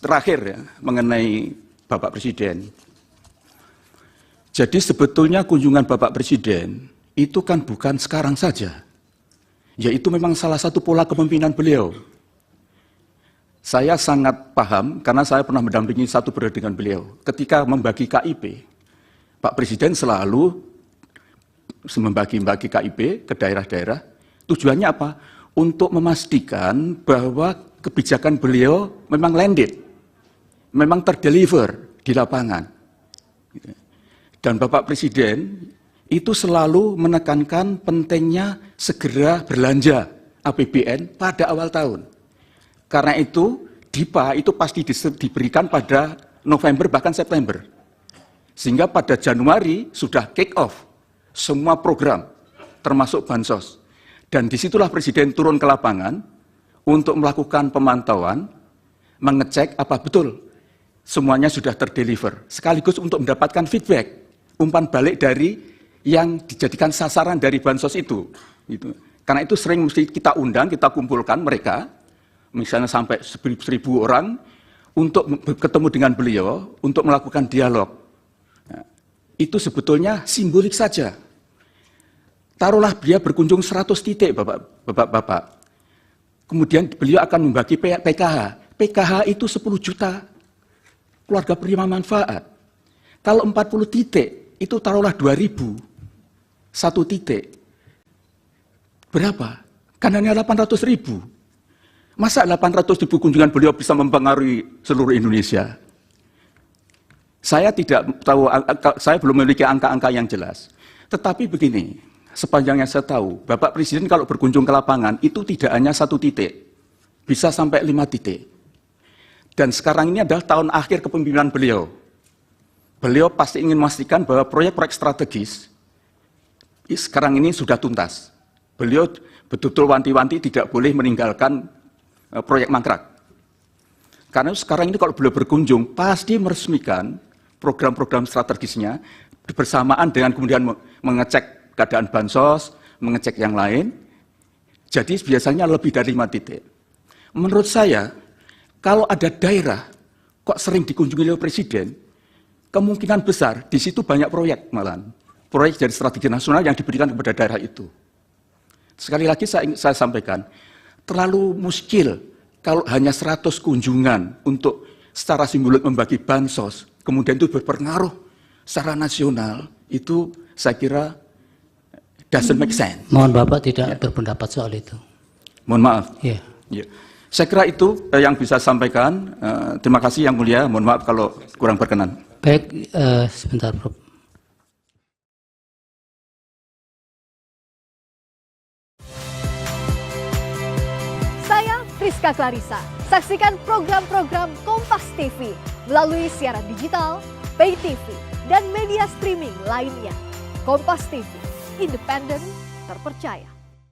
terakhir ya, mengenai Bapak Presiden. Jadi sebetulnya kunjungan Bapak Presiden itu kan bukan sekarang saja. Yaitu memang salah satu pola kepemimpinan beliau. Saya sangat paham karena saya pernah mendampingi satu periode dengan beliau. Ketika membagi KIP, Pak Presiden selalu membagi KIP ke daerah-daerah. Tujuannya apa? Untuk memastikan bahwa kebijakan beliau memang landed, memang terdeliver di lapangan. Dan Bapak Presiden itu selalu menekankan pentingnya segera belanja APBN pada awal tahun. Karena itu, DIPA itu pasti diberikan pada November bahkan September. Sehingga pada Januari sudah kick off semua program, termasuk bansos. Dan disitulah Presiden turun ke lapangan untuk melakukan pemantauan, mengecek apa betul semuanya sudah terdeliver. Sekaligus untuk mendapatkan feedback, umpan balik dari yang dijadikan sasaran dari bansos itu. Karena itu sering mesti kita undang, kita kumpulkan mereka, misalnya sampai 1.000 orang, untuk ketemu dengan beliau, untuk melakukan dialog. Nah, itu sebetulnya simbolik saja. Taruhlah dia berkunjung 100 titik, Bapak-Bapak. Kemudian beliau akan membagi PKH. PKH itu 10 juta keluarga penerima manfaat. Kalau 40 titik, itu taruhlah 2.000. 1 titik. Berapa? Kan hanya 800.000. Masa 800.000 kunjungan beliau bisa mempengaruhi seluruh Indonesia? Saya tidak tahu, saya belum memiliki angka-angka yang jelas. Tetapi begini, sepanjang yang saya tahu, Bapak Presiden kalau berkunjung ke lapangan, itu tidak hanya 1 titik. Bisa sampai 5 titik. Dan sekarang ini adalah tahun akhir kepemimpinan beliau. Beliau pasti ingin memastikan bahwa proyek-proyek strategis sekarang ini sudah tuntas. Beliau betul-betul wanti-wanti tidak boleh meninggalkan proyek mangkrak. Karena sekarang ini kalau beliau berkunjung, pasti meresmikan program-program strategisnya bersamaan dengan kemudian mengecek keadaan bansos, mengecek yang lain. Jadi biasanya lebih dari 5 titik. Menurut saya, kalau ada daerah kok sering dikunjungi oleh Presiden, kemungkinan besar di situ banyak proyek malahan. Proyek dari strategi nasional yang diberikan kepada daerah itu. Sekali lagi saya sampaikan, terlalu muskil kalau hanya 100 kunjungan untuk secara simbolik membagi bansos, kemudian itu berpengaruh secara nasional, itu saya kira doesn't make sense. Mohon Bapak tidak berpendapat soal itu. Mohon maaf. Ya. Ya. Saya kira itu yang bisa saya sampaikan. Terima kasih Yang Mulia, mohon maaf kalau kurang berkenan. Baik, sebentar Prof. Saya Friska Clarissa. Saksikan program-program Kompas TV melalui siaran digital, pay TV, dan media streaming lainnya. Kompas TV, independen, terpercaya.